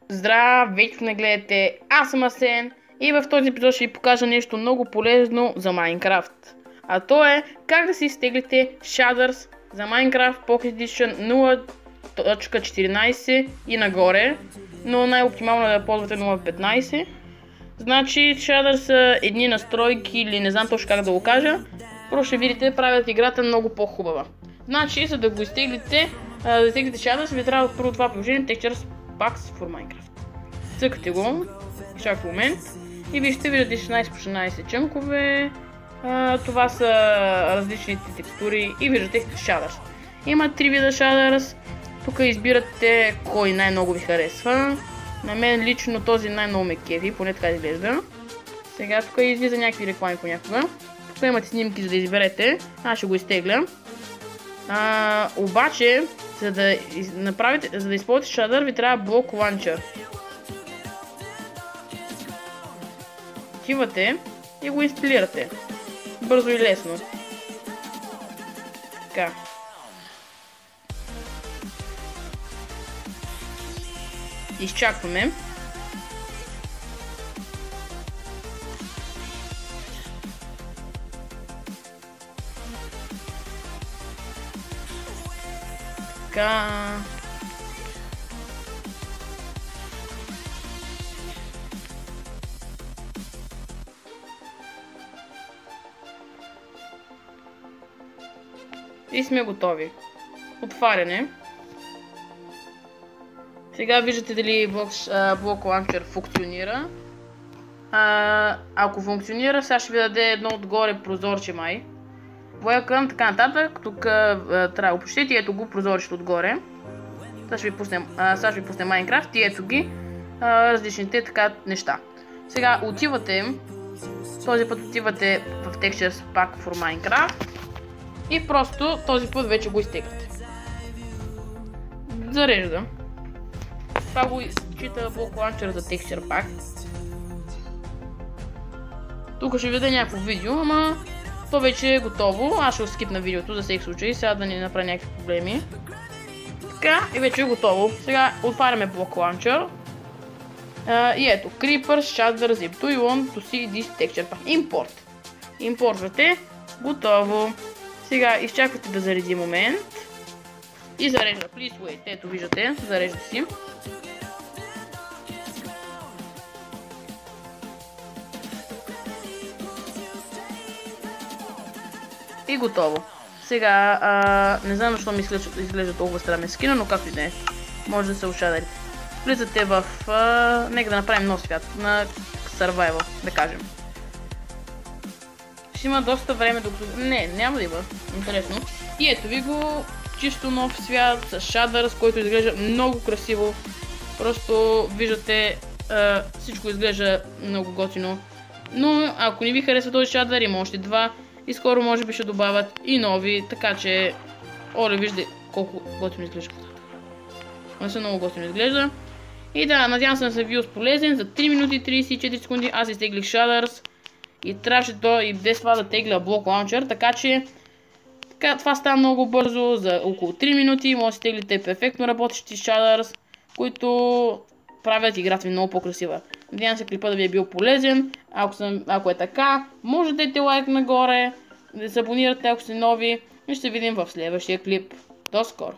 Здравейте, не гледате, аз съм Асен и в този епизод ще ви покажа нещо много полезно за Майнкрафт. А то е как да си изтеглите шадърс за Minecraft Pocket Edition 0.14 и нагоре, но най-оптимално е да ползвате 0.15. Значи шадърс са едни настройки или не знам точно как да го кажа, просто ще видите, правят играта много по-хубава. Значи, за да го изтеглите, шадърс, ви трябва първо това приложение Texture Packs for Minecraft. Цъкате го, чак момент и виждате 16 по 16 чънкове. Това са различните текстури и виждате шадърс. Има 3 вида шадърс. Тук избирате кой най-много ви харесва. На мен лично този най-много ме кефи, поне така изглежда. Сега тук излиза някакви реклами понякога. Тук имате снимки, за да изберете. Аз ще го изтегля. Обаче, за да използвате шадър, ви трябва блок ланчър. Отивате и го инсталирате. Бързо и лесно. Така. Изчакваме. Така. И сме готови. Отваряне. Сега виждате дали блок Launcher функционира. Ако функционира, сега ще ви даде едно отгоре прозорче май. Welcome, така нататък. Тук трябва да го почетите. Ето го прозорчето отгоре. Сега ще ви пуснем Minecraft и ето ги различните така неща. Сега отивате, този път отивате в Texture Pack for Minecraft и просто този път вече го изтегляте. Зарежда. Това го чита блок ланчер за Texture Pack. Тук ще видя някакво видео, ама то вече е готово. Аз ще го скипна видеото за всеки случай, сега да не направя някакви проблеми. Така, и вече е готово. Сега отваряме блок ланчер. И ето, Creeper, Shader, Zip. Do you want to see this texture pack? Import. Импортвате. Готово. Сега изчаквате да зареди момент. И зарежда. Please wait. Ето виждате, зарежда си. И готово. Сега, не знам защо ми изглежда толкова странен скина, но както и да е. Може да се ушадарите. Влизате в... нека да направим нов свят. На Survival, да кажем. Ще има доста време докато... Не, няма да има. Интересно. И ето ви го чисто нов свят с шадърс, който изглежда много красиво. Просто виждате, всичко изглежда много готино. Но ако не ви харесва този шадър, има още два. И скоро може би ще добавят и нови, така че... Оле, виждате колко готино изглежда. Много готино изглежда. И да, надявам се да се видео полезен. За 3 минути и 34 секунди аз изтеглих шадърс. И трябваше и без това да тегля блок лаунчер, така че... това става много бързо, за около 3 минути може да изтеглите перфектно работещи шадърс, които правят играта ви много по-красива. Надявам се клипа да ви е бил полезен. Ако е така, може да дадете лайк нагоре, да се абонирате ако сте нови и ще се видим в следващия клип. До скоро!